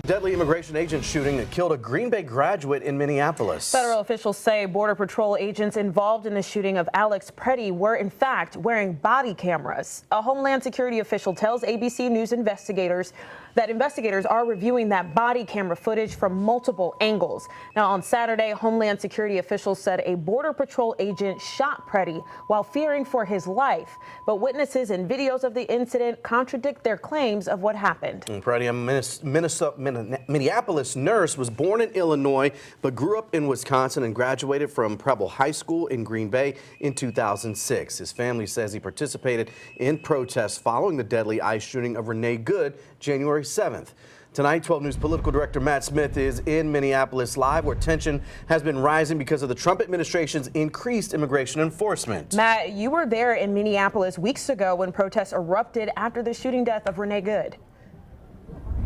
Deadly immigration agent shooting that killed a Green Bay graduate in Minneapolis. Federal officials say Border Patrol agents involved in the shooting of Alex Preddy were in fact wearing body cameras. A Homeland Security official tells ABC News investigators that investigators are reviewing that body camera footage from multiple angles. Now on Saturday, Homeland Security officials said a Border Patrol agent shot Preddy while fearing for his life. But witnesses and videos of the incident contradict their claims of what happened. Preddy, a Minneapolis nurse, was born in Illinois but grew up in Wisconsin and graduated from Preble High School in Green Bay in 2006. His family says he participated in protests following the deadly ICE shooting of Renee Good January 7th. Tonight, 12 News political director Matt Smith is in Minneapolis live, where tension has been rising because of the Trump administration's increased immigration enforcement. Matt, you were there in Minneapolis weeks ago when protests erupted after the shooting death of Renee Good.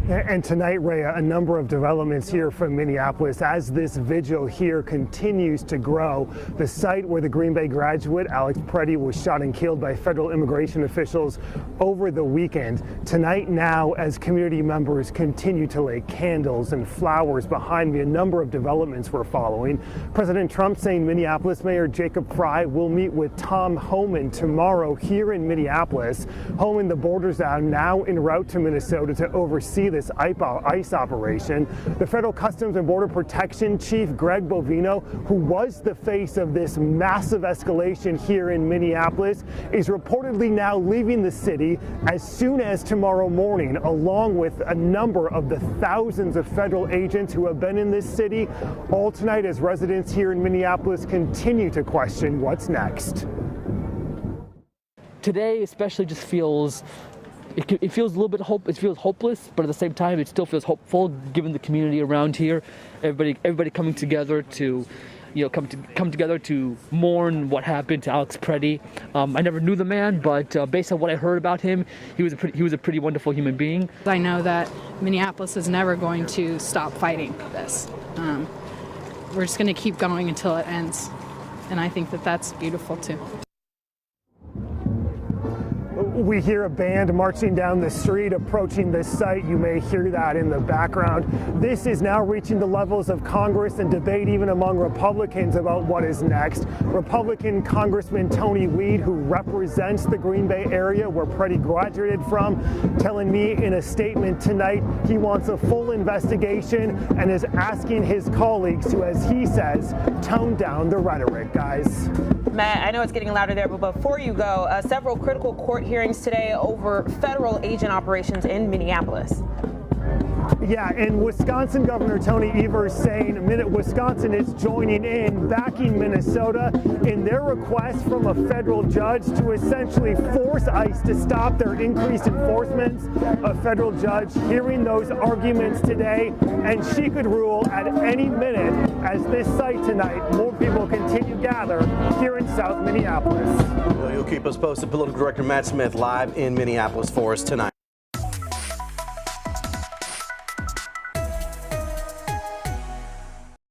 And tonight, Rhea, a number of developments here from Minneapolis as this vigil here continues to grow. The site where the Green Bay graduate Alex Preddy was shot and killed by federal immigration officials over the weekend. Tonight now, as community members continue to lay candles and flowers behind me, a number of developments we're following. President Trump saying Minneapolis Mayor Jacob Frey will meet with Tom Homan tomorrow here in Minneapolis. Homan, the borders are now en route to Minnesota to oversee this ICE operation. The Federal Customs and Border Protection Chief Greg Bovino, who was the face of this massive escalation here in Minneapolis, is reportedly now leaving the city as soon as tomorrow morning, along with a number of the thousands of federal agents who have been in this city, all tonight as residents here in Minneapolis continue to question what's next. Today especially just feels it feels a little bit it feels hopeless, but at the same time it still feels hopeful given the community around here, everybody coming together to come together to mourn what happened to Alex Preddy. I never knew the man, but based on what I heard about him, he was a pretty wonderful human being. I know that Minneapolis is never going to stop fighting this. We're just going to keep going until it ends, and I think that that's beautiful too. We hear a band marching down the street approaching this site. You may hear that in the background. This is now reaching the levels of Congress and debate even among Republicans about what is next. Republican Congressman Tony Weed, who represents the Green Bay area where Preddy graduated from, telling me in a statement tonight he wants a full investigation and is asking his colleagues to, as he says, tone down the rhetoric, guys. Matt, I know it's getting louder there, but before you go, several critical court hearings today over federal agent operations in Minneapolis. Yeah, and Wisconsin Governor Tony Evers saying Wisconsin is joining in, backing Minnesota in their request from a federal judge to essentially force ICE to stop their increased enforcement. A federal judge hearing those arguments today, and she could rule at any minute as this site tonight, more people continue to gather here in South Minneapolis. Well, you'll keep us posted. Political Director Matt Smith live in Minneapolis for us tonight.